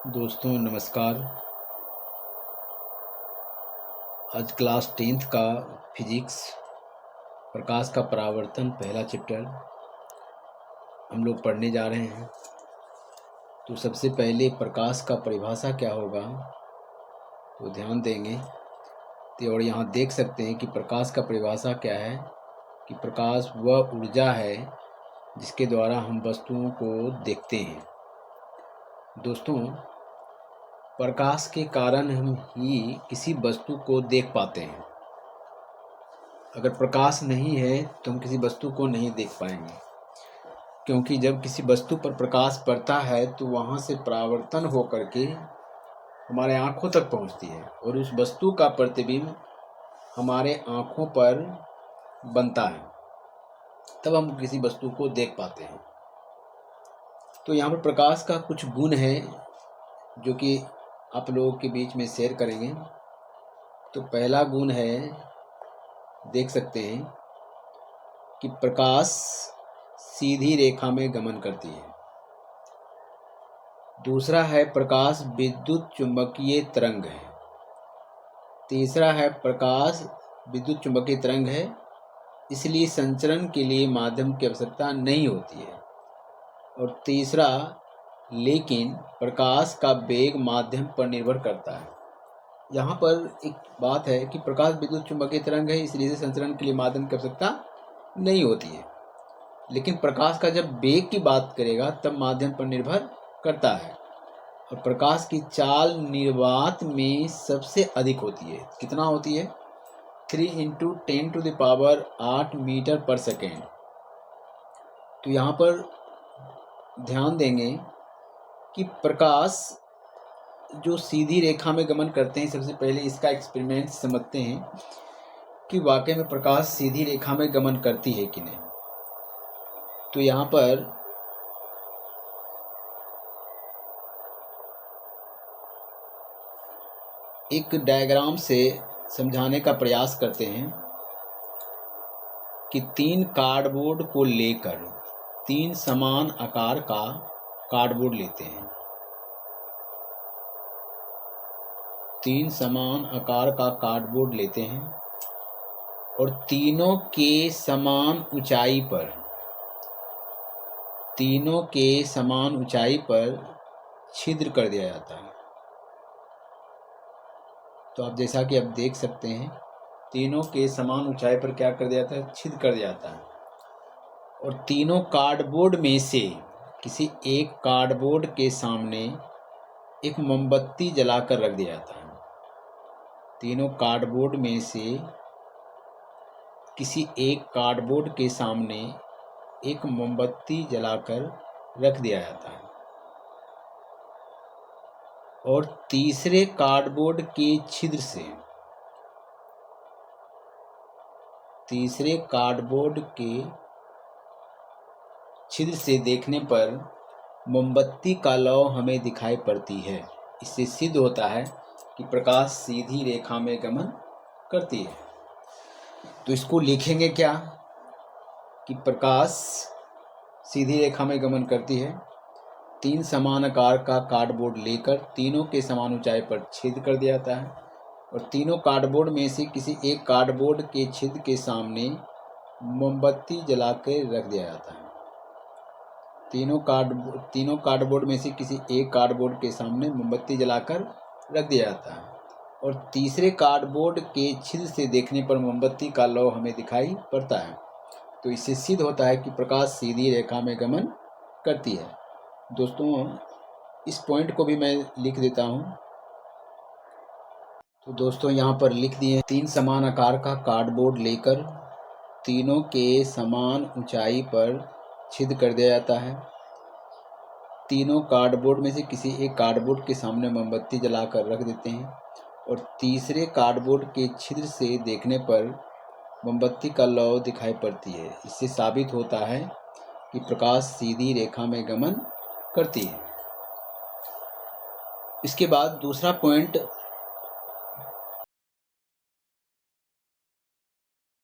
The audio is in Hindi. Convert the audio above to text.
दोस्तों नमस्कार। आज क्लास 10th का फिजिक्स प्रकाश का परावर्तन पहला चैप्टर हम लोग पढ़ने जा रहे हैं। तो सबसे पहले प्रकाश का परिभाषा क्या होगा तो ध्यान देंगे तो और यहाँ देख सकते हैं कि प्रकाश का परिभाषा क्या है कि प्रकाश वह ऊर्जा है जिसके द्वारा हम वस्तुओं को देखते हैं। दोस्तों, प्रकाश के कारण हम ही किसी वस्तु को देख पाते हैं। अगर प्रकाश नहीं है तो हम किसी वस्तु को नहीं देख पाएंगे, क्योंकि जब किसी वस्तु पर प्रकाश पड़ता है तो वहाँ से परावर्तन होकर के हमारे आँखों तक पहुँचती है और उस वस्तु का प्रतिबिंब हमारे आँखों पर बनता है, तब हम किसी वस्तु को देख पाते हैं। तो यहाँ पर प्रकाश का कुछ गुण है जो कि आप लोगों के बीच में शेयर करेंगे। तो पहला गुण है, देख सकते हैं कि प्रकाश सीधी रेखा में गमन करती है। दूसरा है प्रकाश विद्युत चुंबकीय तरंग है। तीसरा है प्रकाश विद्युत चुंबकीय तरंग है, इसलिए संचरण के लिए माध्यम की आवश्यकता नहीं होती है। और तीसरा, लेकिन प्रकाश का वेग माध्यम पर निर्भर करता है। यहाँ पर एक बात है कि प्रकाश विद्युत चुंबकीय तरंग है, इसलिए संचरण के लिए माध्यम की आवश्यकता नहीं होती है, लेकिन प्रकाश का जब वेग की बात करेगा तब माध्यम पर निर्भर करता है। और प्रकाश की चाल निर्वात में सबसे अधिक होती है। कितना होती है? 3 × 10⁸ मीटर पर सेकेंड। तो यहाँ पर ध्यान देंगे कि प्रकाश जो सीधी रेखा में गमन करते हैं, सबसे पहले इसका एक्सपेरिमेंट समझते हैं कि वाकई में प्रकाश सीधी रेखा में गमन करती है कि नहीं। तो यहाँ पर एक डायग्राम से समझाने का प्रयास करते हैं कि 3 कार्डबोर्ड को लेकर 3 समान आकार का कार्डबोर्ड लेते हैं। 3 समान आकार का कार्डबोर्ड लेते हैं और तीनों के समान ऊंचाई पर छिद्र कर दिया जाता है। तो आप जैसा कि आप देख सकते हैं, तीनों के समान ऊंचाई पर क्या कर दिया जाता है? छिद्र कर दिया जाता है। और तीनों कार्डबोर्ड में से किसी एक कार्डबोर्ड के सामने एक मोमबत्ती जलाकर रख दिया जाता है। तीनों कार्डबोर्ड में से किसी एक कार्डबोर्ड के सामने एक मोमबत्ती जलाकर रख दिया जाता है और तीसरे कार्डबोर्ड के छिद्र से देखने पर मोमबत्ती का लौ हमें दिखाई पड़ती है। इससे सिद्ध होता है कि प्रकाश सीधी रेखा में गमन करती है। तो इसको लिखेंगे क्या कि प्रकाश सीधी रेखा में गमन करती है। 3 समान आकार का कार्डबोर्ड लेकर तीनों के समान ऊंचाई पर छेद कर दिया जाता है और तीनों कार्डबोर्ड में से किसी एक कार्डबोर्ड के छेद के सामने मोमबत्ती जलाकर रख दिया जाता है। तीनों कार्डबोर्ड में से किसी एक कार्डबोर्ड के सामने मोमबत्ती जलाकर रख दिया जाता है और तीसरे कार्डबोर्ड के छिद्र से देखने पर मोमबत्ती का लौ हमें दिखाई पड़ता है। तो इससे सिद्ध होता है कि प्रकाश सीधी रेखा में गमन करती है। दोस्तों, इस पॉइंट को भी मैं लिख देता हूँ। तो दोस्तों यहाँ पर लिख दिए, 3 समान आकार का कार्डबोर्ड लेकर तीनों के समान ऊंचाई पर छिद्र कर दिया जाता है। तीनों कार्डबोर्ड में से किसी एक कार्डबोर्ड के सामने मोमबत्ती जलाकर रख देते हैं और तीसरे कार्डबोर्ड के छिद्र से देखने पर मोमबत्ती का लौ दिखाई पड़ती है। इससे साबित होता है कि प्रकाश सीधी रेखा में गमन करती है। इसके बाद दूसरा पॉइंट